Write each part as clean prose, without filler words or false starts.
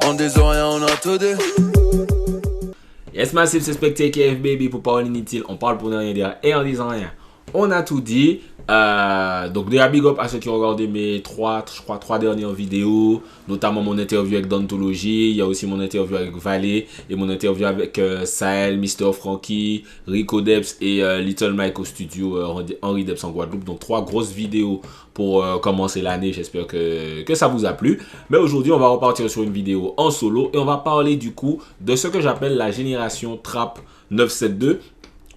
On des oreilles, on a tout dit. Yes, massive, c'est Spectre KF Baby pour parler inutile. On parle pour ne rien dire et en disant rien. On a tout dit. Donc, déjà big up à ceux qui ont regardé mes trois dernières vidéos, notamment mon interview avec Dantology. Il y a aussi mon interview avec Valé et mon interview avec Sahel, Mr. Frankie, Rico Debs et Little Mike au studio Henri Debs en Guadeloupe. Donc, 3 grosses vidéos pour commencer l'année. J'espère que ça vous a plu. Mais aujourd'hui, on va repartir sur une vidéo en solo et on va parler du coup de ce que j'appelle la génération Trap 972.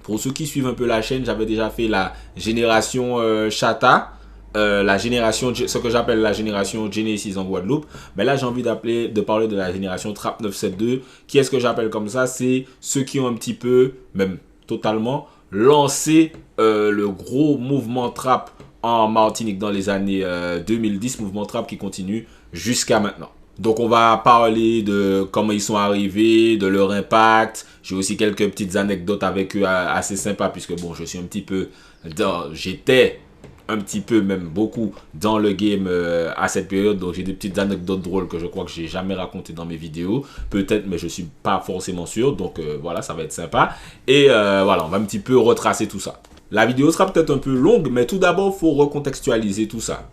Pour ceux qui suivent un peu la chaîne, j'avais déjà fait la génération Chata, ce que j'appelle la génération Genesis en Guadeloupe. Mais là, j'ai envie de parler de la génération Trap 972. Qui est-ce que j'appelle comme ça? C'est ceux qui ont un petit peu, même totalement, lancé le gros mouvement Trap en Martinique dans les années 2010. Mouvement Trap qui continue jusqu'à maintenant. Donc on va parler de comment ils sont arrivés, de leur impact. J'ai aussi quelques petites anecdotes avec eux assez sympas puisque bon, j'étais un petit peu, même beaucoup, dans le game à cette période. Donc j'ai des petites anecdotes drôles que je crois que j'ai jamais racontées dans mes vidéos. Peut-être, mais je suis pas forcément sûr. Donc voilà, ça va être sympa. Et voilà, on va un petit peu retracer tout ça. La vidéo sera peut-être un peu longue, mais tout d'abord, il faut recontextualiser tout ça.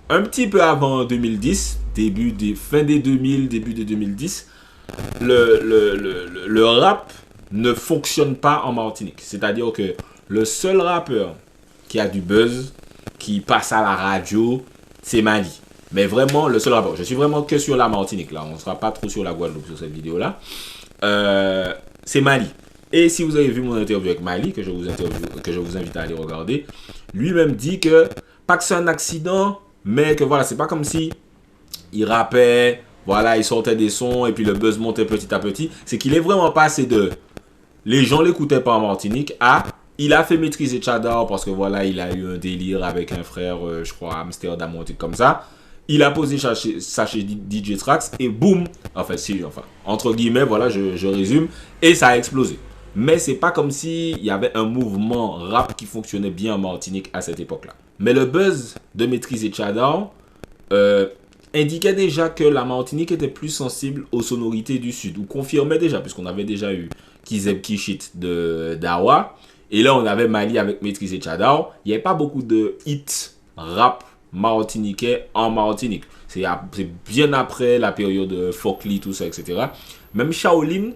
Un petit peu avant 2010, fin des 2000, début des 2010, le rap ne fonctionne pas en Martinique. C'est-à-dire que le seul rappeur qui a du buzz, qui passe à la radio, c'est Mali. Mais vraiment, le seul rappeur. Je suis vraiment que sur la Martinique, là. On ne sera pas trop sur la Guadeloupe sur cette vidéo-là. C'est Mali. Et si vous avez vu mon interview avec Mali, que je vous invite à aller regarder, lui-même dit que, pas que c'est un accident, mais que voilà, c'est pas comme si il rappait, voilà, il sortait des sons et puis le buzz montait petit à petit. C'est qu'il est vraiment passé de les gens l'écoutaient pas en Martinique à il a fait maîtriser Tchadar parce que voilà, il a eu un délire avec un frère, je crois, à Amsterdam ou un truc comme ça. Il a posé ça chez DJ Trax et boum, enfin, entre guillemets, voilà, je résume, et ça a explosé. Mais c'est pas comme s'il y avait un mouvement rap qui fonctionnait bien en Martinique à cette époque-là. Mais le buzz de maîtriser Tchadar indiquait déjà que la Martinique était plus sensible aux sonorités du Sud, ou confirmait déjà, puisqu'on avait déjà eu Kizeb Kishit de Dawa, et là on avait Mali avec maîtriser Tchadar. Il n'y avait pas beaucoup de hits rap martiniquais en Martinique. C'est bien après la période Folkly, tout ça, etc. Même Shaolin,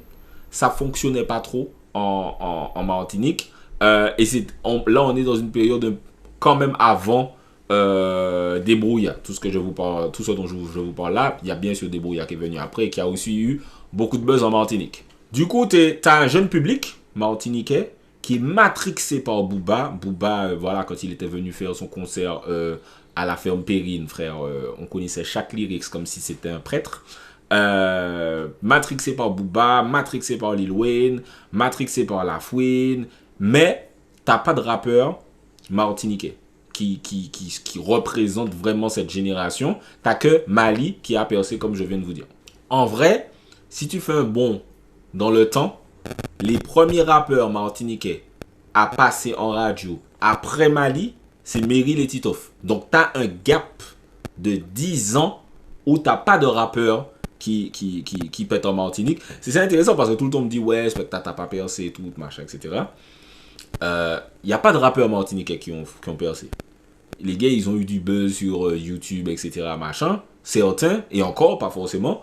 ça fonctionnait pas trop en Martinique. Et là, on est dans une période quand même avant Débrouilla. Tout ce dont je vous parle là, il y a bien sûr Débrouilla qui est venu après et qui a aussi eu beaucoup de buzz en Martinique. Du coup, t'as un jeune public martiniquais qui est matrixé par Booba. Booba, voilà, quand il était venu faire son concert à la ferme Périne, frère, on connaissait chaque lyrics comme si c'était un prêtre. Matrixé par Booba, matrixé par Lil Wayne, matrixé par La Fouine, mais t'as pas de rappeur martiniquais qui représente vraiment cette génération. T'as que Mali qui a percé comme je viens de vous dire. En vrai, si tu fais un bond dans le temps, les premiers rappeurs martiniquais à passer en radio après Mali, c'est Meryl et Titoff. Donc t'as un gap de 10 ans où t'as pas de rappeur qui pète en Martinique. C'est intéressant parce que tout le monde me dit ouais, t'as pas percé et tout, machin, etc. Y a pas de rappeurs martiniquais qui ont percé. Les gars, ils ont eu du buzz sur YouTube, etc. machin. Certains, et encore, pas forcément.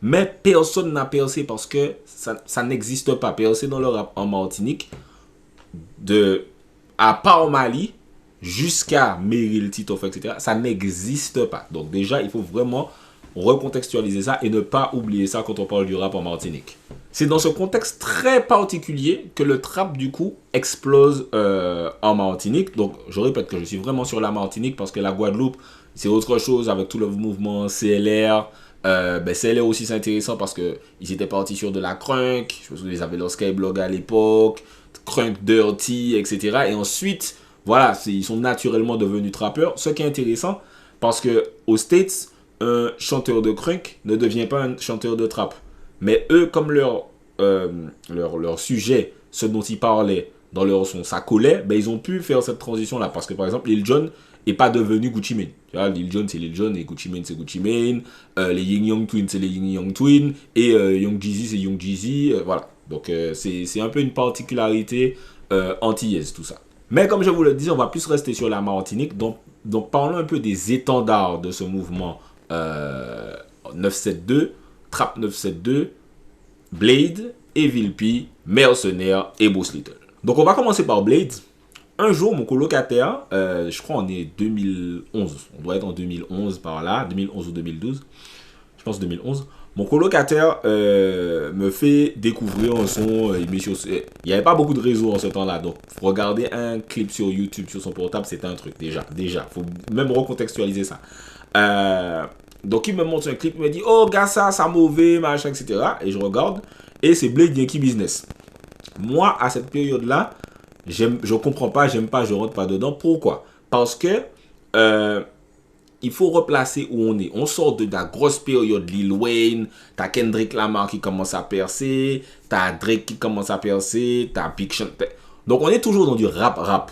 Mais personne n'a percé parce que ça n'existe pas. Percer dans le rap en Martinique, à part au Mali, jusqu'à Meryl, Titoff, etc., ça n'existe pas. Donc déjà, il faut vraiment recontextualiser ça et ne pas oublier ça quand on parle du rap en Martinique. C'est dans ce contexte très particulier que le trap du coup explose en Martinique. Donc je répète que je suis vraiment sur la Martinique parce que la Guadeloupe c'est autre chose avec tout le mouvement CLR. CLR aussi c'est intéressant parce que ils étaient partis sur de la crunk. Je pense qu'ils avaient leur Skyblog à l'époque, crunk dirty, etc. Et ensuite voilà, ils sont naturellement devenus trappeurs. Ce qui est intéressant parce que aux States un chanteur de crunk ne devient pas un chanteur de trap. Mais eux, comme leur sujet, ce dont ils parlaient dans leur son, ça collait, ben ils ont pu faire cette transition-là. Parce que par exemple, Lil Jon et pas devenu Gucci Mane. Tu vois, Lil Jon c'est Lil Jon et Gucci Mane c'est Gucci Mane. Les Ying Yang Twins c'est les Ying Yang Twins et Young Jeezy c'est Young Jeezy. Voilà. Donc c'est un peu une particularité antillaise tout ça. Mais comme je vous le disais, on va plus rester sur la Martinique. Donc parlons un peu des étendards de ce mouvement 972, Trap 972, Blade, Evil P, Mercenaire et Boss Little. Donc on va commencer par Blade. Un jour, mon colocataire, je crois on est 2011, on doit être en 2011 par là, 2011 ou 2012, je pense 2011. Mon colocataire me fait découvrir un son, il n'y avait pas beaucoup de réseaux en ce temps-là, donc regarder un clip sur YouTube sur son portable, c'était un truc déjà, faut même recontextualiser ça. Donc il me montre un clip, il me dit, oh gars ça mauvais, machin, etc. Et je regarde, et c'est Blade Yankee Business. Moi, à cette période-là, je comprends pas, j'aime pas, je rentre pas dedans. Pourquoi? Parce que il faut replacer où on est. On sort de la grosse période Lil Wayne, t'as Kendrick Lamar qui commence à percer, t'as Drake qui commence à percer, t'as Big Sean. Donc on est toujours dans du rap.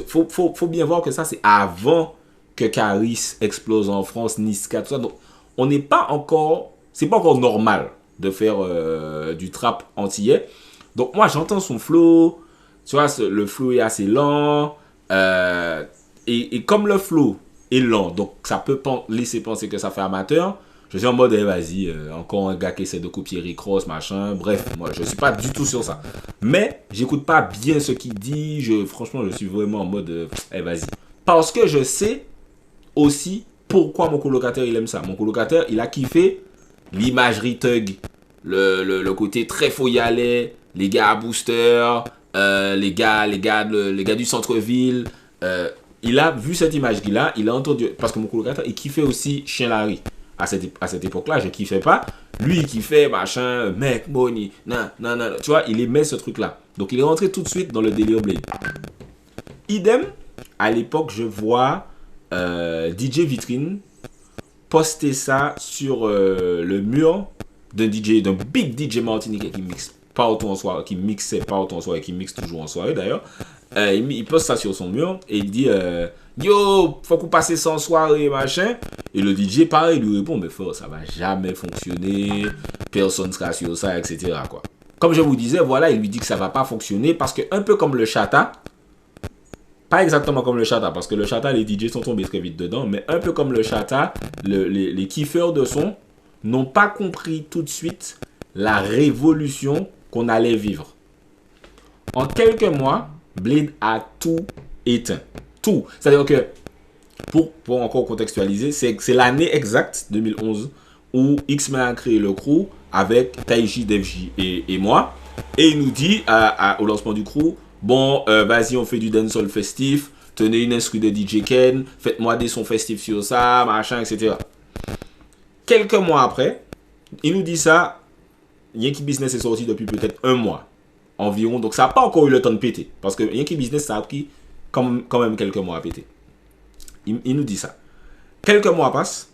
Faut bien voir que ça c'est avant que Caris explose en France, Niska, tout ça. Donc on n'est pas encore, c'est pas encore normal de faire du trap antillais. Donc moi j'entends son flow. Tu vois, le flow est assez lent. Et comme le flow est lent, donc ça peut laisser penser que ça fait amateur. Je suis en mode, vas-y, encore un gars qui essaie de copier Rick Ross, machin. Bref, moi, je suis pas du tout sur ça. Mais, j'écoute pas bien ce qu'il dit. Franchement, je suis vraiment en mode, vas-y. Parce que je sais aussi pourquoi mon colocataire, il aime ça. Mon colocataire, il a kiffé l'imagerie thug. Le côté très faux y aller. Les gars à booster. Les gars du centre-ville. Il a vu cette image-là, il a entendu, parce que mon colocataire, il kiffait aussi Chien Larry. À cette époque-là, je kiffais pas. Lui, il kiffait, machin, mec, money, nan. Tu vois, il aimait ce truc-là. Donc, il est rentré tout de suite dans le délire Blade. Idem, à l'époque, je vois DJ Vitrine poster ça sur le mur d'un big DJ martiniquais qui mixe partout en soirée, qui mixait partout en soirée, qui mixe toujours en soirée d'ailleurs. Il poste ça sur son mur et il dit yo, faut qu'on passe ça en soirée, machin. Et le DJ, pareil, lui répond mais frère, ça va jamais fonctionner, personne sera sur ça, etc. quoi. Comme je vous disais, voilà, il lui dit que ça va pas fonctionner parce que un peu comme le Chata, pas exactement comme le Chata, parce que le Chata, les DJ sont tombés très vite dedans, mais un peu comme le Chata, les kiffeurs de son n'ont pas compris tout de suite la révolution qu'on allait vivre. En quelques mois, Blade a tout éteint. Tout. C'est-à-dire que, pour encore contextualiser, c'est l'année exacte, 2011, où X-Men a créé le crew avec Taiji, Devji et moi. Et il nous dit, au lancement du crew, bon, vas-y, on fait du dancehall festif, tenez une instru de DJ Ken, faites-moi des sons festifs sur ça, machin, etc. Quelques mois après, il nous dit ça, Yankee Business est sorti depuis peut-être un mois environ, donc ça n'a pas encore eu le temps de péter, parce que Yankee Business, ça a pris quand même quelques mois à péter. Il nous dit ça. Quelques mois passent,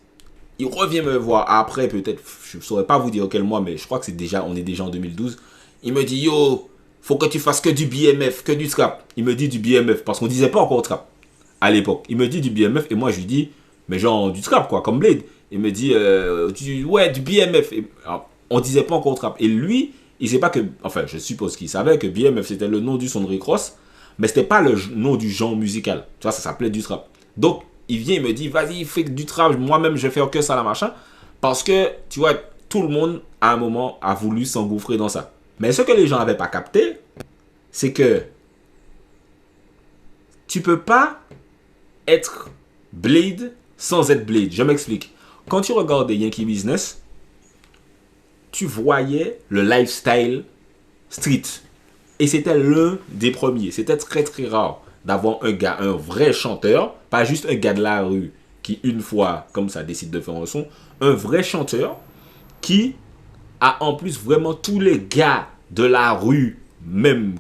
il revient me voir après, peut-être, je ne saurais pas vous dire quel mois, mais je crois que on est déjà en 2012. Il me dit, yo, faut que tu fasses que du BMF, que du trap. Il me dit du BMF, parce qu'on disait pas encore trap à l'époque. Il me dit du BMF, et moi je lui dis, mais genre du trap quoi, comme Blade. Il me dit, ouais, du BMF. Alors, on disait pas encore trap. Et lui, il sait pas que, enfin, je suppose qu'il savait que BMF c'était le nom du son de Rick Ross, mais c'était pas le nom du genre musical. Tu vois, ça s'appelait du trap. Donc, il vient, il me dit, vas-y, fais du trap, moi-même je vais faire que ça, la machin. Parce que, tu vois, tout le monde, à un moment, a voulu s'engouffrer dans ça. Mais ce que les gens n'avaient pas capté, c'est que tu peux pas être Blade sans être Blade. Je m'explique. Quand tu regardais Yankee Business, tu voyais le lifestyle street. Et c'était l'un des premiers. C'était très très rare d'avoir un vrai chanteur, pas juste un gars de la rue qui une fois comme ça décide de faire un son, un vrai chanteur qui a en plus vraiment tous les gars de la rue, même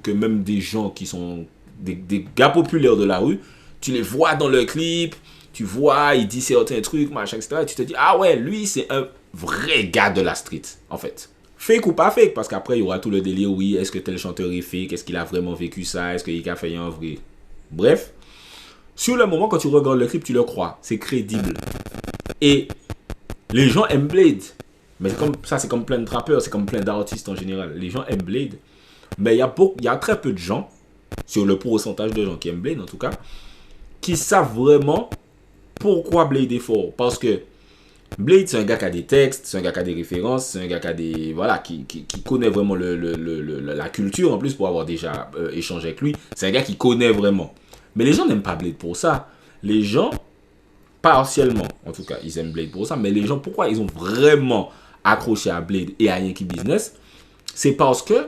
des gens qui sont des gars populaires de la rue, tu les vois dans le clip, tu vois, il dit certains trucs, machin, etc. Et tu te dis, ah ouais, lui c'est un vrai gars de la street, en fait. Fake ou pas fake, parce qu'après il y aura tout le délire, oui, est-ce que tel chanteur est fake, est-ce qu'il a vraiment vécu ça, est-ce qu'il a fait un vrai... Bref, Sur le moment, quand tu regardes le clip, tu le crois. C'est crédible. Et les gens aiment Blade. Mais c'est comme ça, c'est comme plein de rappeurs, c'est comme plein d'artistes en général. Les gens aiment Blade. Mais il y a très peu de gens, sur le pourcentage de gens qui aiment Blade en tout cas, qui savent vraiment pourquoi Blade est fort. Parce que Blade, c'est un gars qui a des textes, c'est un gars qui a des références, c'est un gars qui a des. Voilà, qui connaît vraiment la culture en plus pour avoir déjà échangé avec lui. C'est un gars qui connaît vraiment. Mais les gens n'aiment pas Blade pour ça. Les gens, partiellement, en tout cas, ils aiment Blade pour ça. Mais les gens, pourquoi ils ont vraiment accroché à Blade et à Yankee Business? C'est parce que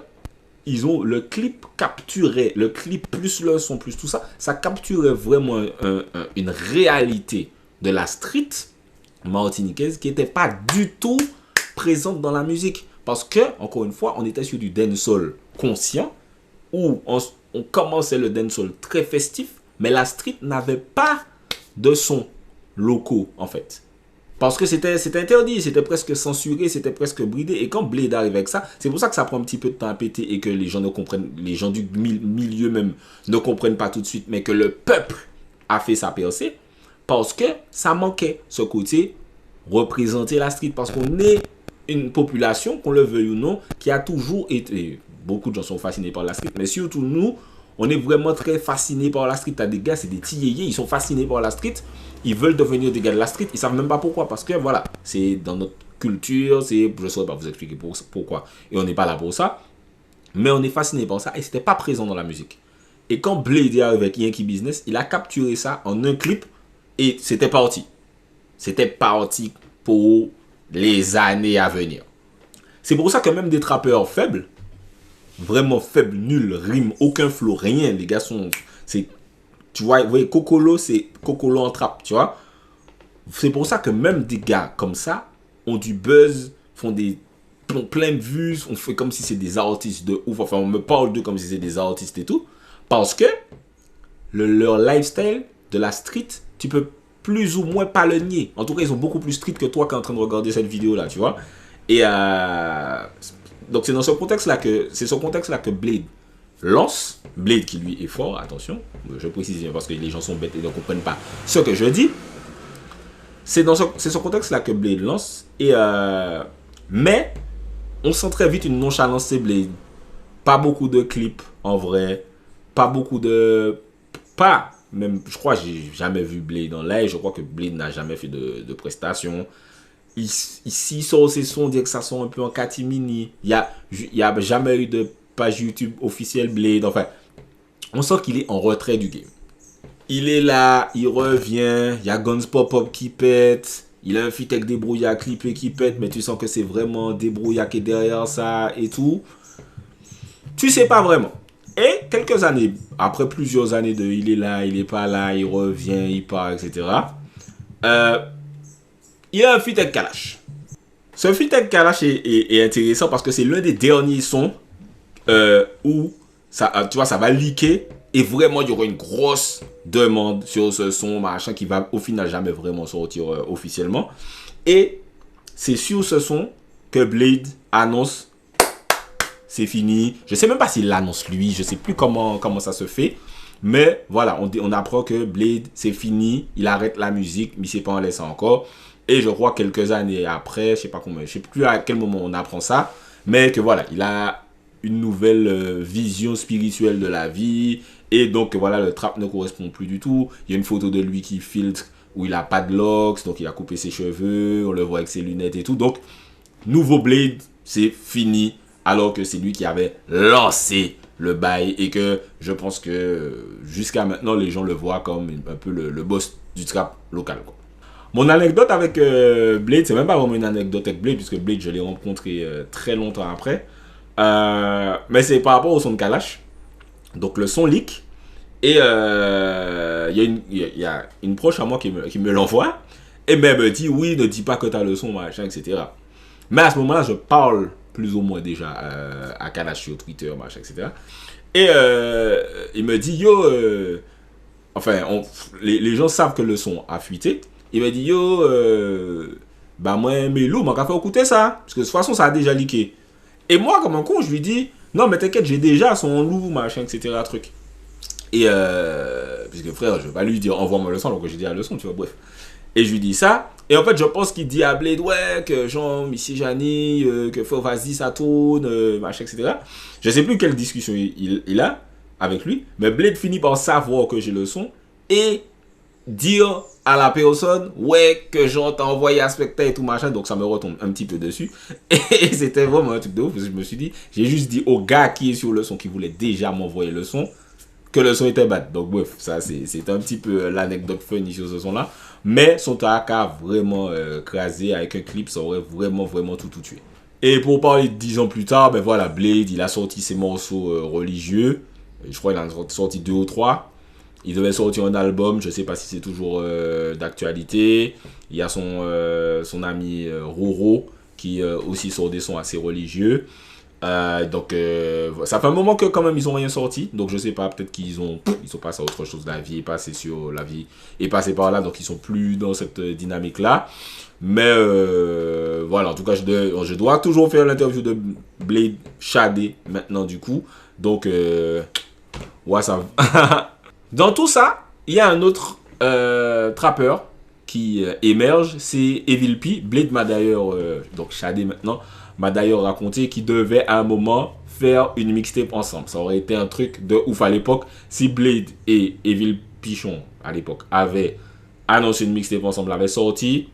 ils ont le clip capturé, le clip plus le son plus tout ça, ça capturait vraiment une réalité de la street martiniquaise qui n'était pas du tout présente dans la musique. Parce que, encore une fois, on était sur du dancehall conscient, où on commençait le dancehall très festif, mais la street n'avait pas de sons locaux, en fait. Parce que c'était interdit, c'était presque censuré, c'était presque bridé. Et quand Blade arrive avec ça, c'est pour ça que ça prend un petit peu de temps à péter et que les gens ne comprennent, les gens du milieu même ne comprennent pas tout de suite, mais que le peuple a fait sa percée. Parce que ça manquait, ce côté représenter la street. Parce qu'on est une population, qu'on le veuille ou non, qui a toujours été... Beaucoup de gens sont fascinés par la street, mais surtout nous, on est vraiment très fascinés par la street. T'as des gars, c'est des tillés, ils sont fascinés par la street. Ils veulent devenir des gars de la street. Ils savent même pas pourquoi. Parce que voilà, c'est dans notre culture. Je ne saurais pas vous expliquer pourquoi. Et on n'est pas là pour ça. Mais on est fasciné par ça. Et c'était pas présent dans la musique. Et quand Blade est arrivé avec Yankee Business, il a capturé ça en un clip. Et c'était parti. C'était parti pour les années à venir. C'est pour ça que même des trappeurs faibles, vraiment faibles, nuls, riment, aucun flow, rien. Les gars sont... Tu vois, vous voyez, Kokolo, c'est Kokolo en trap, tu vois. C'est pour ça que même des gars comme ça ont du buzz, font plein de vues, on fait comme si c'est des artistes de ouf. Enfin, on me parle d'eux comme si c'était des artistes et tout. Parce que leur lifestyle de la street, tu peux plus ou moins pas le nier. En tout cas, ils sont beaucoup plus street que toi qui es en train de regarder cette vidéo-là, tu vois. Et donc, c'est dans ce contexte-là que Blade lance. Blade qui lui est fort, attention, je précise bien parce que les gens sont bêtes et ne comprennent pas ce que je dis. C'est dans ce contexte-là que Blade lance. Mais on sent très vite une nonchalance de Blade. Pas beaucoup de clips en vrai. Pas beaucoup de... Même, je crois que j'ai jamais vu Blade en live. Je crois que Blade n'a jamais fait de prestations. Ici, sort ses sons, on dirait que ça sent un peu en catimini. Il y a jamais eu de page YouTube officielle Blade. Enfin, on sent qu'il est en retrait du game. Il est là, il revient. Il y a Guns Pop-Up qui pète. Il a un feat avec Débrouillard clippé qui pète. Mais tu sens que c'est vraiment Débrouillard qui est derrière ça et tout. Tu sais pas vraiment. Et quelques années, après plusieurs années de il est là, il est pas là, il revient, il part, etc. Il y a un feat avec Kalash. Ce feat avec Kalash est intéressant parce que c'est l'un des derniers sons où ça, tu vois, ça va leaker et vraiment il y aura une grosse demande sur ce son, machin, qui va au final jamais vraiment sortir officiellement. Et c'est sur ce son que Blade annonce c'est fini. Je sais même pas s'il l'annonce lui, je sais plus comment ça se fait. Mais voilà, on apprend que Blade, c'est fini, il arrête la musique, mais c'est pas en laissant encore. Et je crois quelques années après, je sais plus à quel moment on apprend ça, mais que voilà, il a une nouvelle vision spirituelle de la vie. Et donc voilà, le trap ne correspond plus du tout. Il y a une photo de lui qui filtre où il a pas de locks, donc il a coupé ses cheveux, on le voit avec ses lunettes et tout. Donc, nouveau Blade, c'est fini. Alors que c'est lui qui avait lancé le bail et que je pense que jusqu'à maintenant, les gens le voient comme un peu le boss du trap local, quoi. Mon anecdote avec Blade, c'est même pas vraiment une anecdote avec Blade, puisque Blade, je l'ai rencontré très longtemps après. Mais c'est par rapport au son de Kalash. Donc le son leak. Et il y a une proche à moi qui me l'envoie. Et ben, elle me dit, oui, ne dis pas que tu as le son, machin, etc. Mais à ce moment-là, je parle plus ou moins déjà à Kalash sur Twitter, machin, etc. Et il me dit, yo, enfin, les gens savent que le son a fuité. Il me dit, yo, bah moi, mais Lou, m'a fait écouter ça. Parce que de toute façon, ça a déjà leaké. Et moi, comme un con, je lui dis, non, mais t'inquiète, j'ai déjà son Lou, machin, etc. Truc. Et puisque frère, je vais pas lui dire envoie-moi le son, alors que j'ai dit la leçon, tu vois, bref. Et je lui dis ça. Et en fait, je pense qu'il dit à Blade, ouais, que Jean, Missy Jani, que faut, vas-y, ça tourne, machin, etc. Je sais plus quelle discussion il a avec lui, mais Blade finit par savoir que j'ai le son et dire à la personne, ouais, que Jean t'a envoyé à spectacle et tout machin, donc ça me retombe un petit peu dessus. Et c'était vraiment un truc de ouf, parce que je me suis dit, j'ai juste dit au gars qui est sur le son, qui voulait déjà m'envoyer le son, que le son était bad. Donc bref, ça c'est un petit peu l'anecdote funny sur ce son là. Mais son track a vraiment crasé avec un clip, ça aurait vraiment tout tué. Et pour parler de 10 ans plus tard, ben voilà, Blade, il a sorti ses morceaux religieux. Je crois qu'il en a sorti 2 ou 3. Il devait sortir un album, je sais pas si c'est toujours d'actualité. Il y a son ami Roro qui aussi sort des sons assez religieux. Donc ça fait un moment que quand même ils ont rien sorti, donc je sais pas, peut-être ils sont passés à autre chose, la vie est passée sur la vie est passée par là, donc ils sont plus dans cette dynamique là. Mais voilà, en tout cas je dois toujours faire l'interview de Blade Shadé maintenant du coup, donc ouais ça dans tout ça il y a un autre trappeur qui émerge, c'est Evil P. Blade m'a d'ailleurs donc Shadé maintenant m'a d'ailleurs raconté qu'ils devaient à un moment faire une mixtape ensemble. Ça aurait été un truc de ouf à l'époque. Si Blade et Evil Pichon, à l'époque, avaient annoncé une mixtape ensemble, l'avaient sorti.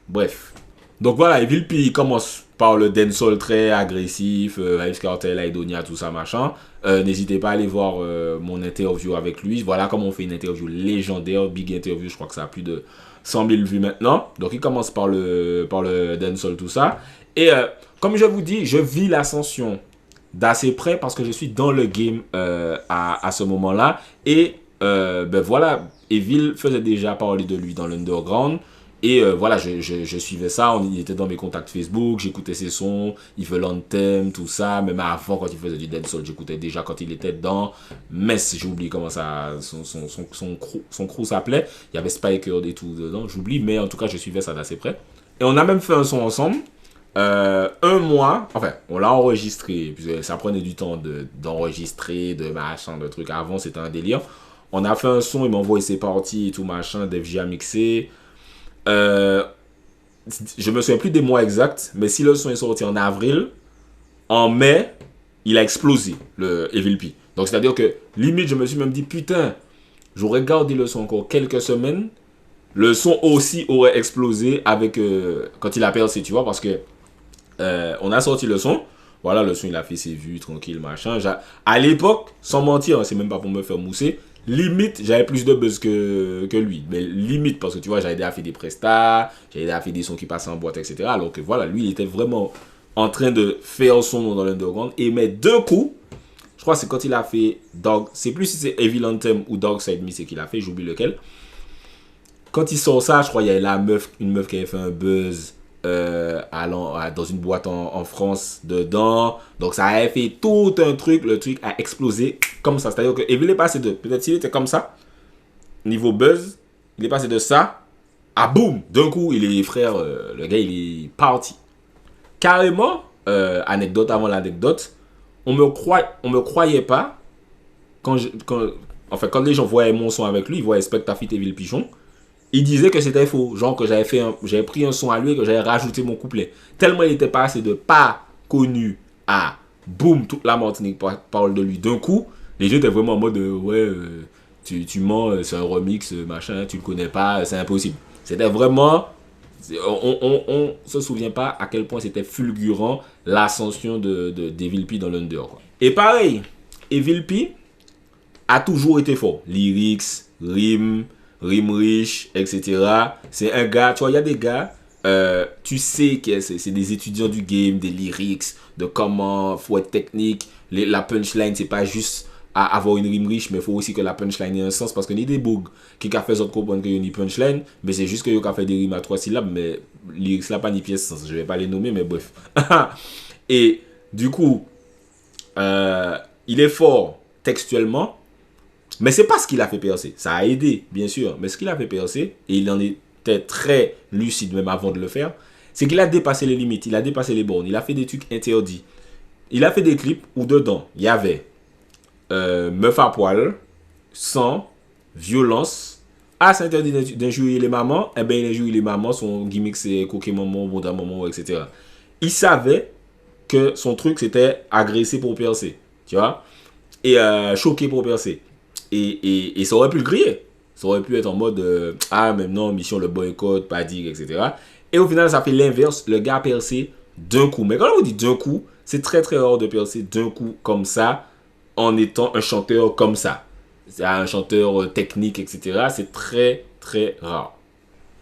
Bref. Donc voilà, Evil P commence par le dancehall très agressif, Vybz Kartel, Aidonia, tout ça, machin. N'hésitez pas à aller voir mon interview avec lui. Voilà comment on fait une interview légendaire, big interview, je crois que ça a plus de 100 000 vues maintenant. Donc il commence par le dancehall, tout ça. Et comme je vous dis, je vis l'ascension d'assez près parce que je suis dans le game à ce moment-là. Et ben voilà, Evil faisait déjà parler de lui dans l'underground. Et voilà, je suivais ça, il était dans mes contacts Facebook, j'écoutais ses sons, il fait l'anthem, tout ça. Même avant, quand il faisait du dancehall, j'écoutais déjà quand il était dedans. Mess, j'ai oublié comment ça, son crew s'appelait. Il y avait Spiker et tout dedans, j'oublie, mais en tout cas, je suivais ça d'assez près. Et on a même fait un son ensemble. Un mois, enfin, on l'a enregistré, puisque ça prenait du temps d'enregistrer, de machin, de trucs. Avant, c'était un délire. On a fait un son, il m'a envoyé ses parties et tout machin, DFJ a mixé. Je me souviens plus des mois exacts, mais si le son est sorti en avril, en mai, il a explosé, le Evil P. Donc, c'est-à-dire que, limite, je me suis même dit, putain, j'aurais gardé le son encore quelques semaines, le son aussi aurait explosé avec quand il a percé, tu vois, parce que on a sorti le son. Voilà, le son, il a fait ses vues, tranquille, machin. À l'époque, sans mentir, hein, c'est même pas pour me faire mousser. Limite, j'avais plus de buzz que lui. Mais limite, parce que tu vois, j'avais déjà fait des prestats, j'avais déjà fait des sons qui passaient en boîte, etc. Alors que voilà, lui, il était vraiment en train de faire son nom dans l'underground. Et mais deux coups, je crois que c'est quand il a fait Dog. C'est plus si c'est Evil Anthem ou Dog Side Me, c'est qu'il a fait, j'oublie lequel. Quand il sort ça, je crois qu'il y a une meuf qui avait fait un buzz. Dans une boîte en France dedans, donc ça a fait tout un truc, le truc a explosé comme ça, c'est à dire que Evil est passé de, peut-être s'il était comme ça niveau buzz, il est passé de ça à boum, d'un coup il est frère, le gars il est parti carrément. Anecdote avant l'anecdote, on me croyait pas quand les gens voyaient mon son avec lui, ils voyaient Spectafit Evil Pichon. Il disait que c'était faux, genre que j'avais pris un son à lui et que j'avais rajouté mon couplet. Tellement il était passé de pas connu à boum, toute la Martinique parle de lui d'un coup. Les gens étaient vraiment en mode ouais, tu mens, c'est un remix, machin, tu le connais pas, c'est impossible. C'était vraiment, on se souvient pas à quel point c'était fulgurant l'ascension d'Evil P dans l'under, quoi. Et pareil, Evil P a toujours été fort. Lyrics, rimes riche, etc. C'est un gars, tu vois, il y a des gars, tu sais que c'est des étudiants du game, des lyrics, de comment faut être technique. La punchline, c'est pas juste à avoir une rime riche, mais il faut aussi que la punchline ait un sens, parce qu'il y a des bugs qui a fait autres comprendre qu'il y a une punchline, mais c'est juste qu'il y a fait des rimes à 3 syllabes, mais lyrics là, pas ni pièce sens. Je vais pas les nommer, mais bref. Et du coup, il est fort textuellement. Mais c'est pas ce qui l'a fait percer. Ça a aidé, bien sûr. Mais ce qui l'a fait percer, et il en était très lucide même avant de le faire, c'est qu'il a dépassé les limites, il a dépassé les bornes, il a fait des trucs interdits. Il a fait des clips où dedans, il y avait meuf à poil, sang, violence. Ah, c'est interdit d'injurier les mamans. Eh bien, il injurie les mamans. Son gimmick, c'est coquet maman, bon d'un maman, etc. Il savait que son truc, c'était agresser pour percer. Tu vois? Et choquer pour percer. Et ça aurait pu le griller. Ça aurait pu être en mode ah, mais non, mission le boycott, pas dire, etc. Et au final, ça fait l'inverse. Le gars a percé d'un coup. Mais quand on vous dit d'un coup, c'est très très rare de percer d'un coup comme ça en étant un chanteur comme ça. C'est un chanteur technique, etc. C'est très très rare.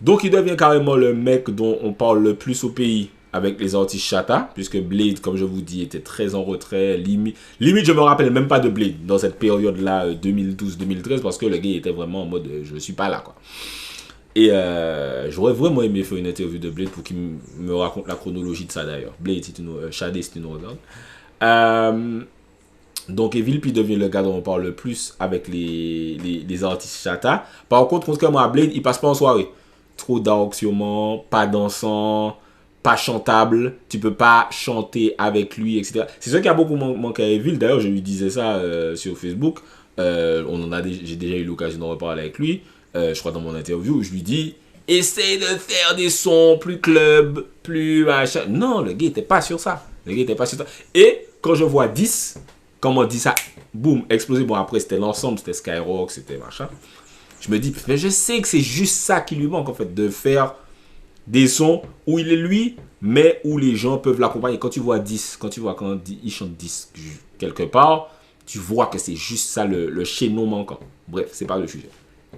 Donc il devient carrément le mec dont on parle le plus au pays avec les artistes chata, puisque Blade, comme je vous dis, était très en retrait. Limite, je me rappelle même pas de Blade dans cette période-là, 2012-2013, parce que le gars était vraiment en mode je suis pas là, quoi. Et j'aurais vraiment aimé faire une interview de Blade pour qu'il me raconte la chronologie de ça d'ailleurs. Blade, c'est une Shadé, c'est une regarde. Donc Evil P devient le gars dont on parle le plus avec les artistes chata. Par contre, contrairement à Blade, il passe pas en soirée. Trop d'arroxement, pas dansant, pas chantable, tu peux pas chanter avec lui, etc. C'est ça qui a beaucoup manqué à Evil. D'ailleurs, je lui disais ça sur Facebook. J'ai déjà eu l'occasion d'en reparler avec lui. Je crois dans mon interview où je lui dis essaye de faire des sons plus club, plus machin. Non, le gars était pas sur ça. Et quand je vois 10, comment on dit ça, boum, explosé. Bon, après, c'était l'ensemble, c'était Skyrock, c'était machin. Je me dis, mais je sais que c'est juste ça qui lui manque, en fait, de faire des sons où il est lui, mais où les gens peuvent l'accompagner. Quand tu vois 10, quand il chante 10 quelque part, tu vois que c'est juste ça le chaînon manquant. Bref, c'est pas le sujet.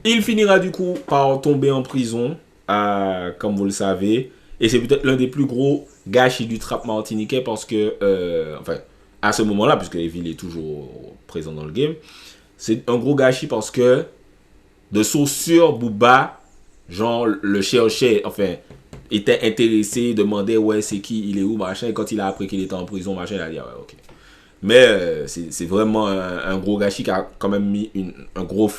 Il finira du coup par tomber en prison, comme vous le savez. Et c'est peut-être l'un des plus gros gâchis du trap martiniquais parce que, enfin, à ce moment-là, puisque Evil est toujours présent dans le game, c'est un gros gâchis parce que de source sûre, Booba, genre, le cherchait, enfin, était intéressé, demandait, ouais, c'est qui, il est où, machin, et quand il a appris qu'il était en prison, machin, il a dit, ouais, ok. Mais c'est vraiment un gros gâchis qui a quand même mis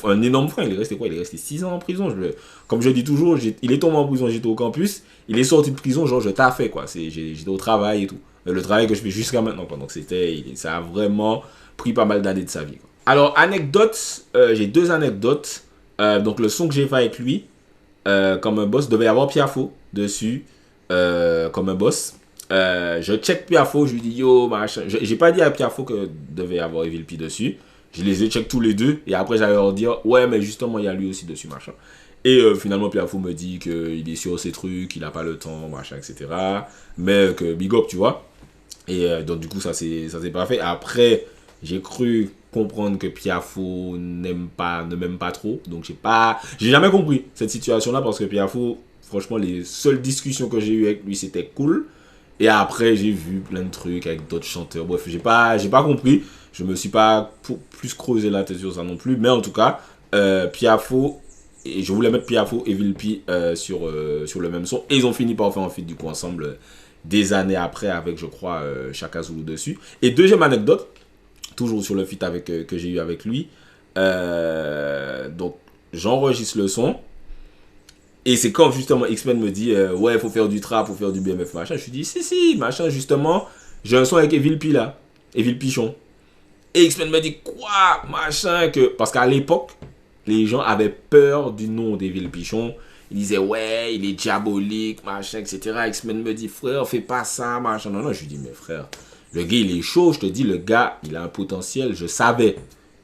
un énorme frein. Il est resté quoi? Il est resté 6 ans en prison. Comme je dis toujours, il est tombé en prison, j'étais au campus. Il est sorti de prison, genre je taffais, quoi. J'étais au travail et tout. Le travail que je fais jusqu'à maintenant, quoi. Donc ça a vraiment pris pas mal d'années de sa vie, quoi. Alors, anecdote, j'ai 2 anecdotes. Donc le son que j'ai fait avec lui, comme un boss, devait y avoir Piafo dessus, comme un boss. Je check Piafo, je lui dis yo machin. J'ai pas dit à Piafo que devait y avoir Evil P dessus. Je les ai check tous les deux et après j'allais leur dire ouais mais justement il y a lui aussi dessus machin. Et finalement Piafo me dit qu'il est sur ses trucs, il a pas le temps machin etc. Mais que big up tu vois. Et donc du coup ça s'est pas fait. Après j'ai cru comprendre que Piafo ne m'aime pas trop. Donc j'ai jamais compris cette situation là parce que Piafo franchement les seules discussions que j'ai eues avec lui c'était cool. Et après, j'ai vu plein de trucs avec d'autres chanteurs. Bref, j'ai pas compris. Je me suis pas plus creusé la tête sur ça non plus. Mais en tout cas, Piafo, et je voulais mettre Piafo et Vilpi sur le même son. Et ils ont fini par faire un feat du coup ensemble des années après avec, je crois, Chaka Zulu dessus. Et deuxième anecdote, toujours sur le feat que j'ai eu avec lui. Donc, j'enregistre le son. Et c'est quand justement X-Men me dit ouais faut faire du trap, faut faire du BMF machin. Je lui dis si machin justement j'ai un son avec Evil P là, Evil Pichon. Et X-Men me dit quoi machin que parce qu'à l'époque les gens avaient peur du nom d'Evil Pichon. Ils disaient ouais il est diabolique machin etc. X-Men me dit frère fais pas ça machin. Non je lui dis mais frère le gars il est chaud, je te dis le gars il a un potentiel, je savais.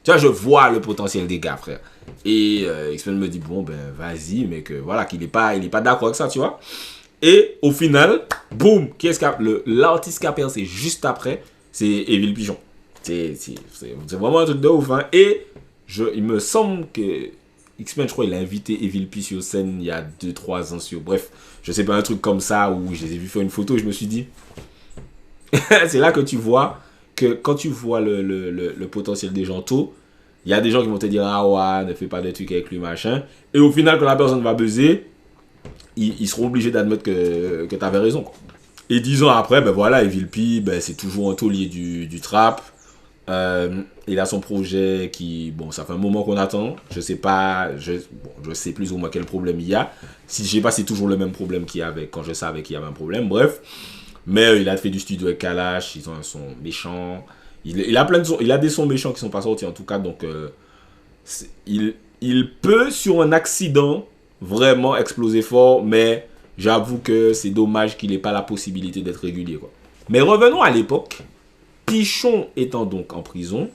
Tu vois je vois le potentiel des gars frère. Et X-Men me dit bon ben vas-y mais que voilà qu'il est pas d'accord avec ça tu vois. Et au final boum l'artiste qui a percé juste après c'est Evil Pigeon. C'est vraiment un truc de ouf hein. Et il me semble que X-Men je crois il a invité Evil P sur scène il y a 2-3 ans sur bref je sais pas un truc comme ça où je les ai vu faire une photo et je me suis dit c'est là que tu vois que quand tu vois le potentiel des gens tôt. Il y a des gens qui vont te dire ah ouais ne fais pas de trucs avec lui machin et au final quand la personne va buzzer ils seront obligés d'admettre que tu avais raison quoi. Et 10 ans après ben voilà Evil P ben, c'est toujours un taulier du trap. Il a son projet qui bon ça fait un moment qu'on attend je sais pas je sais plus ou moins quel problème il y a si je sais pas c'est toujours le même problème qu'il y avait quand je savais qu'il y avait un problème bref mais il a fait du studio avec Kalash ils ont un son méchant. Il a plein de sons, il a des sons méchants qui sont pas sortis en tout cas donc il peut, sur un accident, vraiment exploser fort, mais j'avoue que c'est dommage qu'il n'ait pas la possibilité d'être régulier, quoi. Mais revenons à l'époque. Pichon étant donc en prison,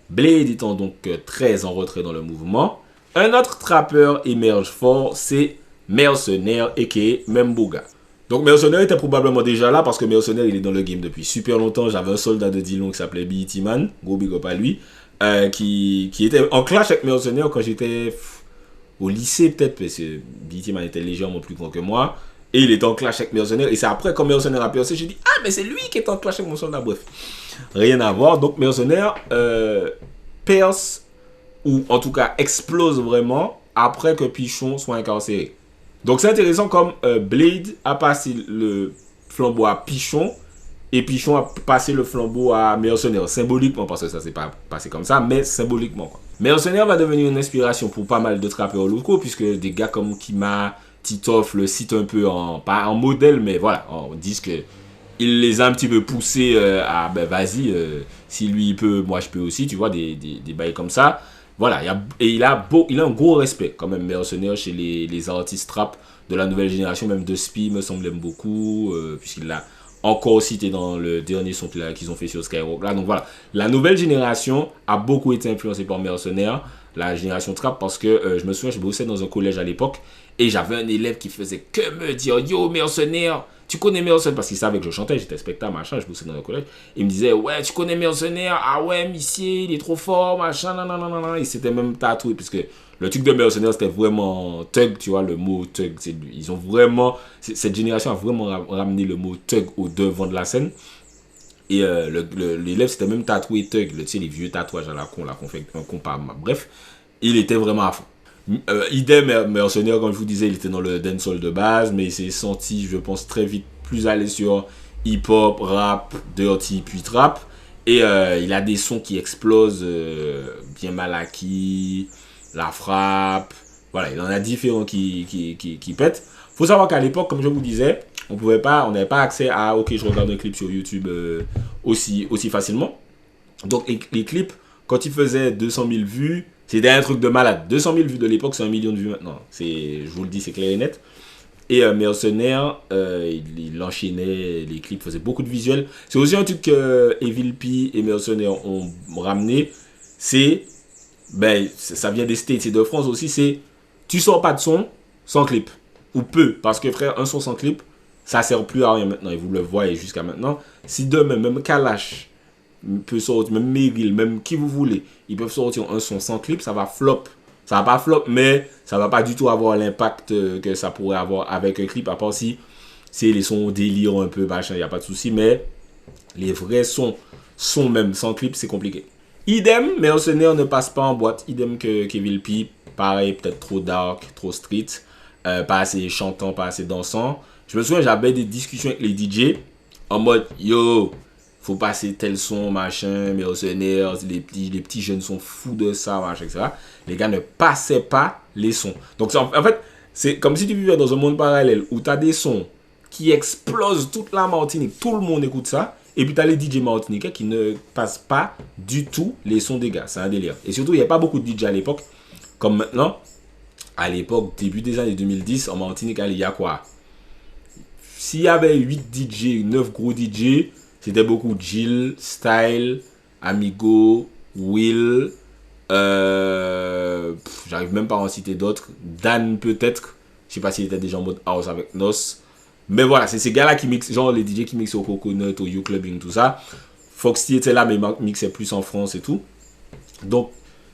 Blade étant donc très en retrait dans le mouvement, un autre trappeur émerge fort, c'est Mercenaire, a.k.a. Memboga. Donc Mercenaire était probablement déjà là parce que Mercenaire il est dans le game depuis super longtemps. J'avais un soldat de Dillon qui s'appelait BET Man, gros big up à lui, qui était en clash avec Mercenaire quand j'étais au lycée peut-être, parce que BET Man était légèrement plus grand que moi. Et il était en clash avec Mercenaire. Et c'est après quand Mercenaire a percé, j'ai dit ah mais c'est lui qui est en clash avec mon soldat. Bref, rien à voir. Donc Mercenaire perce, ou en tout cas explose vraiment après que Pichon soit incarcéré. Donc c'est intéressant comme Blade a passé le flambeau à Pichon et Pichon a passé le flambeau à Mercenaire. Symboliquement, parce que ça s'est pas passé comme ça, mais symboliquement, quoi. Mercenaire va devenir une inspiration pour pas mal de trappeurs locaux, puisque des gars comme Kima, Titoff le citent un peu pas en modèle, mais voilà, on dit que il les a un petit peu poussés à ben vas-y, si lui il peut, moi je peux aussi, tu vois, des bails comme ça. Voilà, il a un gros respect quand même, Mercenaire, chez les artistes rap de la nouvelle génération, même de Spi me semble aime beaucoup, puisqu'il l'a encore cité dans le dernier son qu'ils ont fait sur Skyrock là. Donc voilà, la nouvelle génération a beaucoup été influencée par Mercenaire, la génération trap, parce que je me souviens, je bossais dans un collège à l'époque et j'avais un élève qui faisait que me dire yo Mercenaire, tu connais Mercenaire, parce qu'il savait que je chantais, j'étais spectacle, machin, je bossais dans un collège. Il me disait ouais, tu connais Mercenaire, ah ouais, Missier, il est trop fort, machin, non, non, non, non, non. Il s'était même tatoué, parce que le truc de Mercenaire c'était vraiment thug, tu vois, le mot thug, ils ont vraiment, cette génération a vraiment ramené le mot thug au devant de la scène. Et l'élève s'était même tatoué thug, tu sais, les vieux tatouages à la con, qu'on fait un compas, bref, il était vraiment à fond. Idem Mercenaire, comme je vous disais, il était dans le dancehall de base, mais il s'est senti, je pense, très vite plus à l'aise sur hip-hop, rap, dirty, puis trap. Et il a des sons qui explosent, bien mal acquis, la frappe, voilà, il en a différents qui pètent. Faut savoir qu'à l'époque, comme je vous disais, on n'avait pas accès à ok, je regarde un clip sur YouTube aussi facilement. Donc les clips, quand ils faisaient 200 000 vues, c'était un truc de malade. 200 000 vues de l'époque, c'est 1 million de vues maintenant. Je vous le dis, c'est clair et net. Et Mercenaire, il enchaînait les clips, faisait beaucoup de visuels. C'est aussi un truc que Evil P et Mercenaire ont ramené. Ça vient des States et de France aussi, c'est tu sors pas de son sans clip. Ou peu, parce que frère, un son sans clip, ça sert plus à rien maintenant. Et vous le voyez jusqu'à maintenant. Si demain, même Kalash peut sortir, même Meryl, même qui vous voulez, ils peuvent sortir un son sans clip, ça va flop. Ça va pas flop, mais ça va pas du tout avoir l'impact que ça pourrait avoir avec un clip, à part si c'est les sons délire un peu, machin, il n'y a pas de souci, mais les vrais sons même sans clip, c'est compliqué. Idem, Mercenaire ne passe pas en boîte, idem que Kevin P, pareil, peut-être trop dark, trop street, pas assez chantant, pas assez dansant. Je me souviens, j'avais des discussions avec les DJ en mode, yo, faut passer tel son, machin, Mercenaire, les petits jeunes sont fous de ça, machin, etc. Les gars ne passaient pas les sons. Donc en fait, c'est comme si tu vivais dans un monde parallèle où tu as des sons qui explosent toute la Martinique, tout le monde écoute ça, et puis tu as les DJ martiniquais qui ne passent pas du tout les sons des gars. C'est un délire. Et surtout, il n'y a pas beaucoup de DJ à l'époque, comme maintenant. À l'époque, début des années 2010, en Martinique, il y a quoi? S'il y avait 8 DJ, 9 gros DJ, c'était beaucoup Jill, Style, Amigo, Will, j'arrive même pas à en citer d'autres. Dan peut-être, je sais pas s'il était déjà en mode house avec Nos. Mais voilà, c'est ces gars-là qui mixent, genre les DJ qui mixent au Coconut, au U-Clubbing, tout ça. Foxy était là, mais il mixait plus en France et tout. Donc,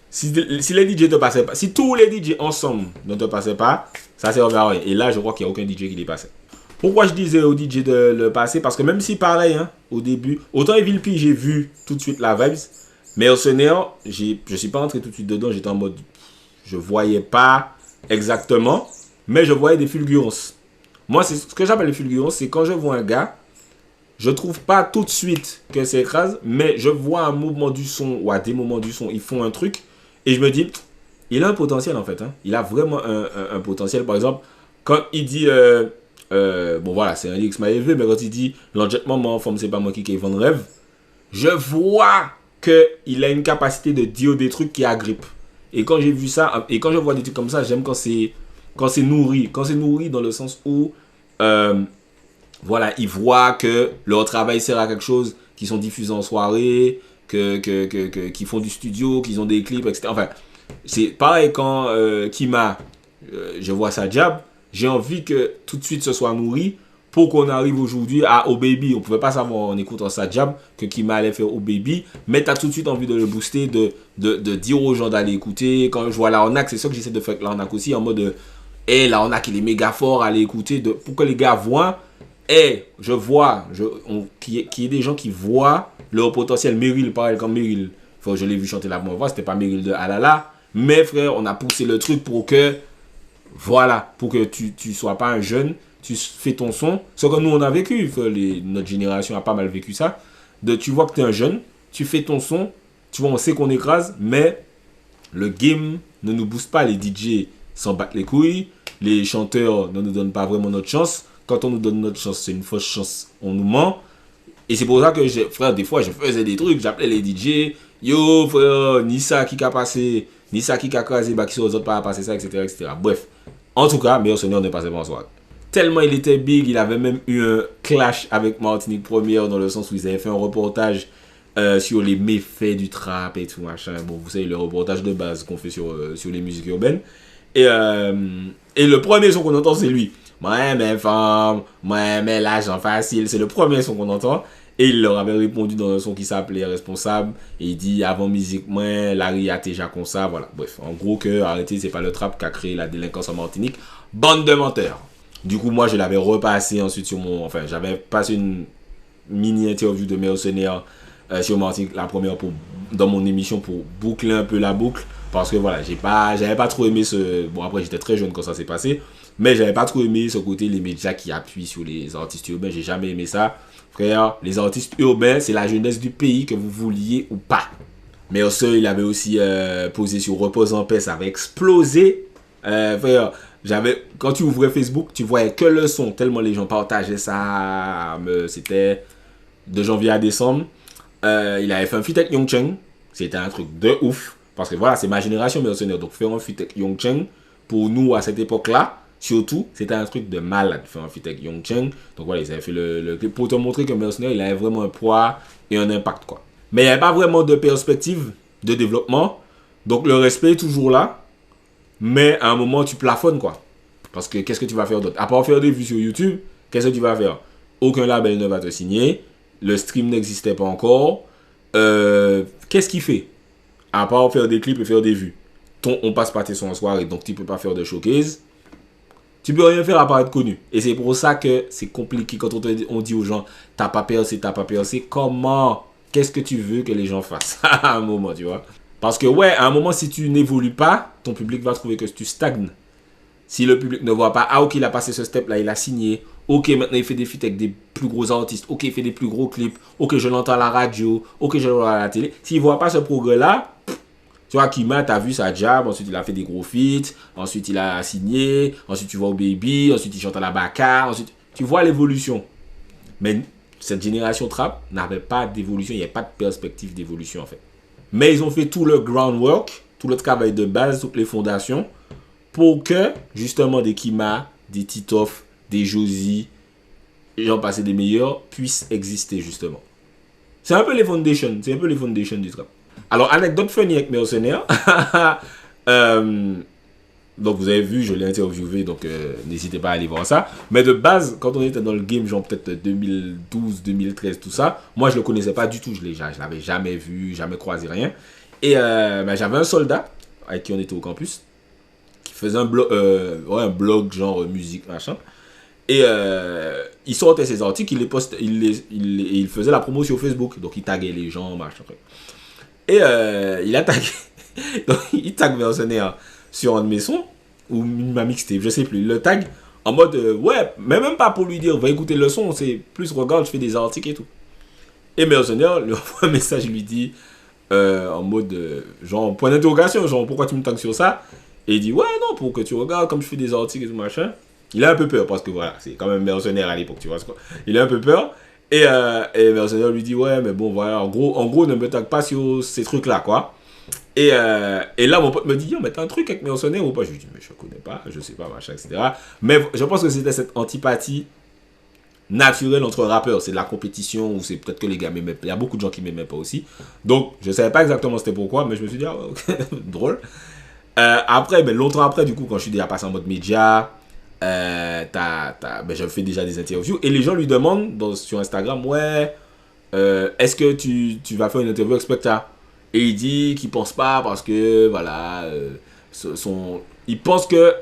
si les DJ ne passaient pas, si tous les DJ ensemble ne te passaient pas, ça servait à rien. Et là, je crois qu'il n'y a aucun DJ qui les passait. Pourquoi je disais au DJ de le passer? Parce que même si pareil, hein, au début, autant Evil P, j'ai vu tout de suite la vibes, mais Mercenaire, je suis pas entré tout de suite dedans, j'étais en mode, je voyais pas exactement, mais je voyais des fulgurances. Moi, c'est ce que j'appelle les fulgurances, c'est quand je vois un gars, je trouve pas tout de suite que c'est écrase, mais je vois un mouvement du son, ou à des moments du son, ils font un truc, et je me dis, il a un potentiel en fait, hein. Il a vraiment un potentiel. Par exemple, quand il dit... bon voilà, c'est un lyrics m'a élevé, mais quand il dit l'enjettement m'en forme, c'est pas moi qui vend rêve, je vois qu'il a une capacité de dire des trucs qui agrippent. Et quand j'ai vu ça, et quand je vois des trucs comme ça, j'aime quand c'est nourri. Quand c'est nourri dans le sens où, voilà, ils voient que leur travail sert à quelque chose, qu'ils sont diffusés en soirée, qu'ils font du studio, qu'ils ont des clips, etc. Enfin, c'est pareil quand Kima, je vois sa jab, j'ai envie que tout de suite ce soit nourri pour qu'on arrive aujourd'hui à Oh Baby. On pouvait pas savoir en écoutant sa jab que Kima allait faire Oh Baby, mais tu as tout de suite envie de le booster, de dire aux gens d'aller écouter. Quand je vois la Onak, c'est ça que j'essaie de faire avec la Onak aussi, en mode hey, la Onak il est méga fort, allez écouter, pour que les gars voient. Et je vois qu'il y ait des gens qui voient leur potentiel. Meryl, pareil, comme Meryl. Je l'ai vu chanter la première fois, c'était pas Meryl de Alala. Mais frère, on a poussé le truc pour que, voilà, pour que tu sois pas un jeune, tu fais ton son. Ce que nous on a vécu, notre génération a pas mal vécu ça. Tu vois que tu es un jeune, tu fais ton son, tu vois, on sait qu'on écrase, mais le game ne nous booste pas. Les DJ s'en battent les couilles, les chanteurs ne nous donnent pas vraiment notre chance. Quand on nous donne notre chance, c'est une fausse chance, on nous ment. Et c'est pour ça que, frère, des fois, je faisais des trucs, j'appelais les DJ, yo, frère, ni ça qui a passé, ni ça qui a crasé, bah, qui sont aux autres pas passer ça, etc., etc. Bref, en tout cas, Meilleur Sonneur ne passait pas en soirée. Tellement il était big, il avait même eu un clash avec Martinique Première, dans le sens où ils avaient fait un reportage sur les méfaits du trap et tout, machin. Bon, vous savez, le reportage de base qu'on fait sur les musiques urbaines. Et le premier son qu'on entend, c'est lui. Moi, mais femme, moi, mais l'argent facile. C'est le premier son qu'on entend. Et il leur avait répondu dans un son qui s'appelait Responsable. Et il dit, avant musique, moi, Larry a déjà comme ça. Voilà. Bref, en gros, que arrêtez, c'est pas le trap qui a créé la délinquance en Martinique. Bande de menteurs. Du coup, moi, je l'avais repassé ensuite sur mon. Enfin, j'avais passé une mini interview de Mercenaires sur Martinique, la première dans mon émission pour boucler un peu la boucle. Parce que voilà, j'avais pas trop aimé ce. Bon, après, j'étais très jeune quand ça s'est passé. Mais j'avais pas trop aimé ce côté, les médias qui appuient sur les artistes urbains. J'ai jamais aimé ça. Frère, les artistes urbains, c'est la jeunesse du pays, que vous vouliez ou pas. Mais au seul, il avait aussi posé sur Repose en paix, ça avait explosé. Frère, quand tu ouvrais Facebook, tu voyais que le son, tellement les gens partageaient ça. C'était de janvier à décembre. Il avait fait un feat avec Young Cheng. C'était un truc de ouf. Parce que voilà, c'est ma génération mercenaire. Donc faire un feat avec Young Cheng, pour nous à cette époque-là, surtout, c'était un truc de malade. Faire un feat avec Young Cheng. Donc voilà, ils avaient fait le clip pour te montrer que mercenaire, il avait vraiment un poids et un impact, quoi. Mais il n'y avait pas vraiment de perspective de développement. Donc le respect est toujours là. Mais à un moment, tu plafonnes, quoi. Parce que qu'est-ce que tu vas faire d'autre? À part faire des vues sur YouTube, qu'est-ce que tu vas faire? Aucun label ne va te signer. Le stream n'existait pas encore. Qu'est-ce qu'il fait? À part faire des clips et faire des vues. On passe pas tes sons en soirée, donc tu peux pas faire de showcase. Tu peux rien faire à part être connu. Et c'est pour ça que c'est compliqué quand on dit aux gens, t'as pas percé. Comment? Qu'est-ce que tu veux que les gens fassent à un moment, tu vois? Parce que ouais, à un moment, si tu n'évolues pas, ton public va trouver que tu stagnes. Si le public ne voit pas, ah ok, il a passé ce step-là, il a signé. Ok, maintenant il fait des feats avec des plus gros artistes. Ok, il fait des plus gros clips. Ok, je l'entends à la radio. Ok, je l'entends à la télé. S'il ne voit pas ce progrès-là, tu vois, Kima, tu as vu sa job. Ensuite, il a fait des gros feats. Ensuite, il a signé. Ensuite, tu vois au Baby. Ensuite, il chante à la Baka. Ensuite, tu vois l'évolution. Mais cette génération trap n'avait pas d'évolution. Il n'y avait pas de perspective d'évolution, en fait. Mais ils ont fait tout le groundwork, tout le travail de base, toutes les fondations, pour que, justement, des Kima, des Titoff, des Josie, j'en passais des meilleurs, puissent exister, justement. C'est un peu les foundations. C'est un peu les foundations du trap. Alors, anecdote funny avec Mercenaires. Donc, vous avez vu, je l'ai interviewé, donc n'hésitez pas à aller voir ça. Mais de base, quand on était dans le game, genre peut-être 2012, 2013, tout ça, moi, je le connaissais pas du tout. Je l'avais jamais vu, jamais croisé, rien. Et j'avais un soldat avec qui on était au campus, qui faisait un blog genre musique, machin. Et il sortait ses articles, il faisait la promo sur Facebook. Donc, il taguait les gens, machin. Et il a tagué. Donc, il tag Mercenaires sur un de mes sons, ou ma mixtape, je sais plus. Le tag en mode, ouais, mais même pas pour lui dire, va écouter le son, c'est plus, regarde, je fais des articles et tout. Et Mercenaires lui envoie un message, lui dit, en mode, genre, point d'interrogation, genre, pourquoi tu me tags sur ça? Et il dit, ouais, non, pour que tu regardes, comme je fais des articles et tout, machin. Il a un peu peur, parce que voilà, c'est quand même Mercenaires à l'époque, tu vois, quoi. Il a un peu peur. Et Mercenaires lui dit, ouais, mais bon, voilà, en gros, ne me tag pas sur ces trucs-là, quoi. Et là, mon pote me dit, yo, mais t'as un truc avec Mercenaires ou pas? Je lui dis, mais je connais pas, je sais pas, machin, etc. Mais je pense que c'était cette antipathie naturelle entre rappeurs. C'est de la compétition ou c'est peut-être que les gars m'aimaient pas. Il y a beaucoup de gens qui m'aimaient pas aussi. Donc, je savais pas exactement c'était pourquoi, mais je me suis dit, ah, ok, drôle. Après, ben, longtemps après, du coup, quand je suis déjà passé en mode média, ben, je fais déjà des interviews et les gens lui demandent sur Instagram, ouais, est-ce que tu vas faire une interview avec Specta? Et il dit qu'il pense pas parce que, voilà, il pense que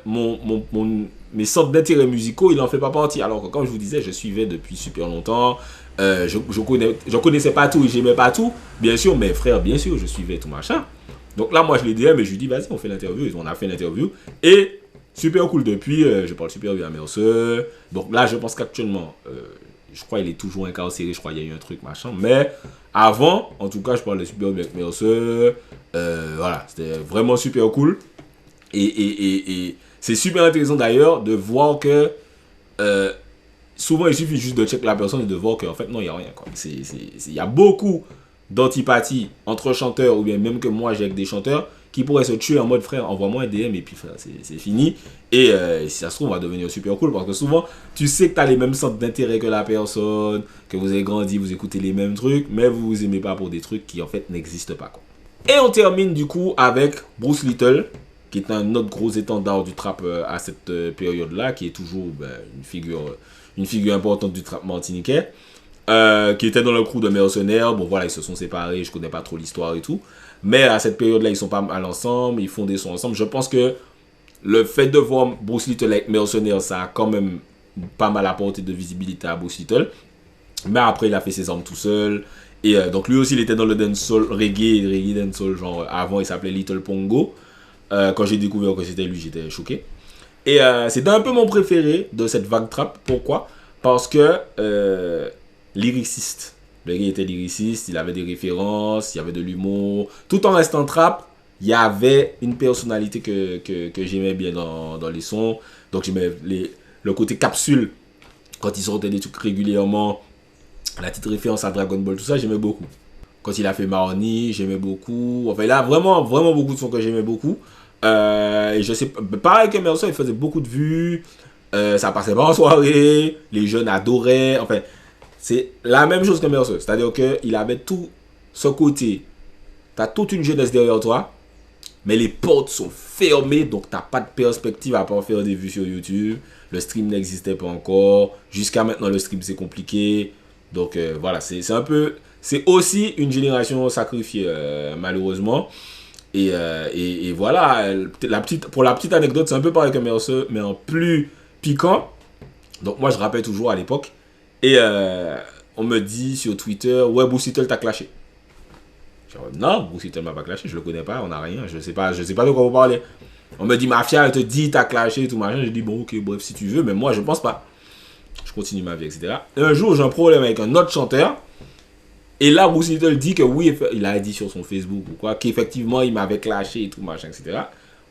mes centres d'intérêt musicaux, il en fait pas partie. Alors que, comme je vous disais, je suivais depuis super longtemps. Je connaissais pas tout et j'aimais pas tout. Bien sûr, mes frères, bien sûr, je suivais tout machin. Donc là, moi, je l'ai dit, mais je lui dis, vas-y, on fait l'interview. Et on a fait l'interview. Et super cool depuis. Je parle super bien à Merceux. Donc là, je pense qu'actuellement, je crois qu'il est toujours incarcéré. Je crois qu'il y a eu un truc, machin. Mais avant, en tout cas, je parlais super bien avec Merceux. Voilà, c'était vraiment super cool. Et c'est super intéressant d'ailleurs de voir que souvent il suffit juste de checker la personne et de voir qu'en fait non, il n'y a rien. Il y a beaucoup d'antipathie entre chanteurs ou bien même que moi j'ai avec des chanteurs qui pourraient se tuer en mode frère, envoie-moi un DM et puis c'est fini. Et si ça se trouve, on va devenir super cool parce que souvent tu sais que tu as les mêmes centres d'intérêt que la personne, que vous avez grandi, vous écoutez les mêmes trucs, mais vous vous aimez pas pour des trucs qui en fait n'existent pas, quoi. Et on termine du coup avec Bruce Little, qui est un autre gros étendard du trap à cette période-là, qui est toujours une figure importante du trap martiniquais, qui était dans le crew de Mercenaires. Bon voilà, ils se sont séparés, je connais pas trop l'histoire et tout. Mais à cette période-là, ils sont pas mal ensemble, ils font des sons ensemble. Je pense que le fait de voir Bruce Little avec Mercenaires, ça a quand même pas mal apporté de visibilité à Bruce Little. Mais après, il a fait ses armes tout seul. Et donc lui aussi, il était dans le dancehall reggae dancehall, genre avant, il s'appelait Little Pongo. Quand j'ai découvert que c'était lui, j'étais choqué. Et c'était un peu mon préféré de cette vague trap. Pourquoi? Parce que lyriciste. Le gars était lyriciste, il avait des références, il y avait de l'humour. Tout en restant trap, il y avait une personnalité que j'aimais bien dans les sons. Donc j'aimais le côté capsule, quand il sortait des trucs régulièrement. La petite référence à Dragon Ball, tout ça, j'aimais beaucoup. Quand il a fait Marnie, j'aimais beaucoup. Enfin, il a vraiment, vraiment beaucoup de sons que j'aimais beaucoup. Et je sais, pareil que Merceau, il faisait beaucoup de vues. Ça passait pas en soirée. Les jeunes adoraient. Enfin, c'est la même chose que Merceau. C'est-à-dire qu'il avait tout ce côté. Tu as toute une jeunesse derrière toi. Mais les portes sont fermées. Donc, tu n'as pas de perspective à part faire des vues sur YouTube. Le stream n'existait pas encore. Jusqu'à maintenant, le stream, c'est compliqué. Donc, voilà. C'est un peu... C'est aussi une génération sacrifiée, malheureusement. Et voilà, pour la petite anecdote, c'est un peu pareil que Merceux, mais en plus piquant. Donc moi, je rappelle toujours à l'époque. Et on me dit sur Twitter, ouais, Bruce Little t'a clashé. Genre, non, Bruce Little m'a pas clashé, je le connais pas, on a rien, je sais pas de quoi vous parlez. On me dit, Mafia, elle te dit, t'as clashé, tout machin. Je dis, bon, ok, bref, si tu veux, mais moi, je pense pas. Je continue ma vie, etc. Et un jour, j'ai un problème avec un autre chanteur. Et là, Bruce Little dit que oui, il a dit sur son Facebook ou quoi, qu'effectivement, il m'avait clashé et tout, machin, etc.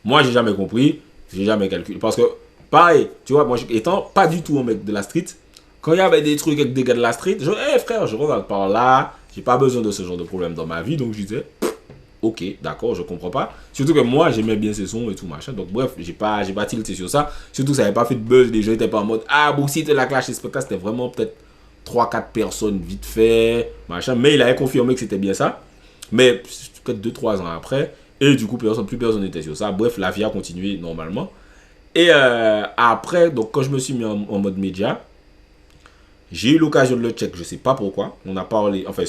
Moi, j'ai jamais compris, j'ai jamais calculé. Parce que, pareil, tu vois, moi, étant pas du tout un mec de la street, quand il y avait des trucs avec des gars de la street, je dis, hey, frère, je regarde par là, j'ai pas besoin de ce genre de problème dans ma vie, donc je disais, ok, d'accord, je comprends pas. Surtout que moi, j'aimais bien ces sons et tout, machin. Donc, bref, j'ai pas tilté sur ça. Surtout que ça n'avait pas fait de buzz, les gens étaient pas en mode, ah, Bruce Little la clash, c'était vraiment peut-être 3-4 personnes vite fait, machin. Mais il avait confirmé que c'était bien ça. Mais peut-être 2-3 ans après. Et du coup, plus personne n'était sur ça. Bref, la vie a continué normalement. Et après, donc quand je me suis mis en mode média, j'ai eu l'occasion de le check. Je sais pas pourquoi. On a parlé, enfin,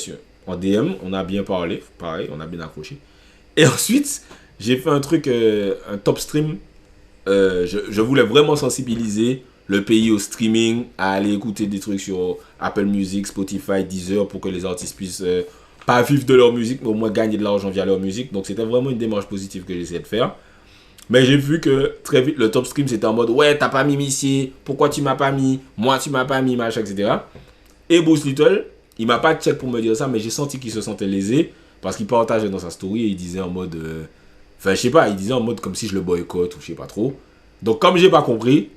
en DM, on a bien parlé. Pareil, on a bien accroché. Et ensuite, j'ai fait un truc, un top stream. Je voulais vraiment sensibiliser le pays au streaming, à aller écouter des trucs sur Apple Music, Spotify, Deezer, pour que les artistes puissent pas vivre de leur musique, mais au moins gagner de l'argent via leur musique. Donc c'était vraiment une démarche positive que j'essayais de faire. Mais j'ai vu que très vite, le top stream, c'était en mode, ouais, t'as pas mis Missier, pourquoi tu m'as pas mis, moi tu m'as pas mis, machin, etc. Et Bruce Little, il m'a pas check pour me dire ça, mais j'ai senti qu'il se sentait lésé, parce qu'il partageait dans sa story et il disait en mode, enfin je sais pas, il disait en mode comme si je le boycotte ou je sais pas trop. Donc comme j'ai pas compris,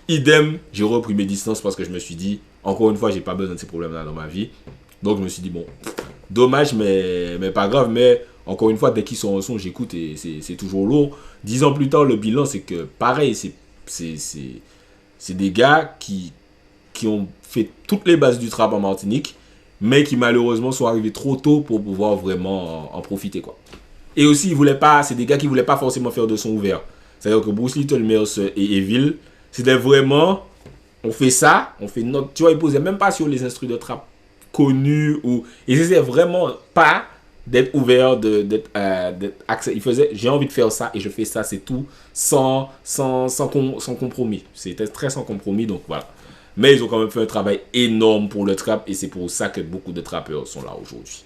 idem, j'ai repris mes distances parce que je me suis dit, encore une fois, j'ai pas besoin de ces problèmes-là dans ma vie. Donc je me suis dit, bon, dommage, mais pas grave. Mais encore une fois, dès qu'ils sont en son, j'écoute et c'est toujours lourd. 10 ans plus tard, le bilan, c'est que pareil, c'est des gars qui ont fait toutes les bases du trap en Martinique, mais qui malheureusement sont arrivés trop tôt pour pouvoir vraiment en profiter, quoi. Et aussi, c'est des gars qui voulaient pas forcément faire de son ouvert. C'est-à-dire que Bruce Little, Mills et Evil, c'était vraiment, on fait ça, on fait notre, tu vois, ils posaient même pas sur les instruments de trap connus ou, ils essayaient vraiment pas d'être ouverts, d'être accès. Ils faisaient, j'ai envie de faire ça et je fais ça, c'est tout, sans compromis. C'était très sans compromis, donc voilà. Mais ils ont quand même fait un travail énorme pour le trap et c'est pour ça que beaucoup de trappeurs sont là aujourd'hui.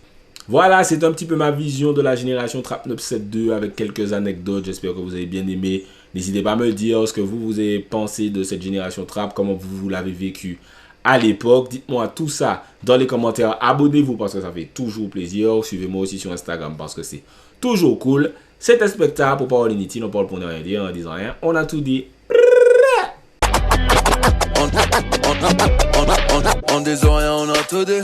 Voilà, c'est un petit peu ma vision de la génération Trap 972 avec quelques anecdotes. J'espère que vous avez bien aimé. N'hésitez pas à me dire ce que vous avez pensé de cette génération Trap, comment vous l'avez vécu à l'époque. Dites-moi tout ça dans les commentaires. Abonnez-vous parce que ça fait toujours plaisir. Suivez-moi aussi sur Instagram parce que c'est toujours cool. C'était Spectre pour Parole Inutile. On parle pour ne rien dire en disant rien. On a tout dit. On des oreilles, on a tout dit.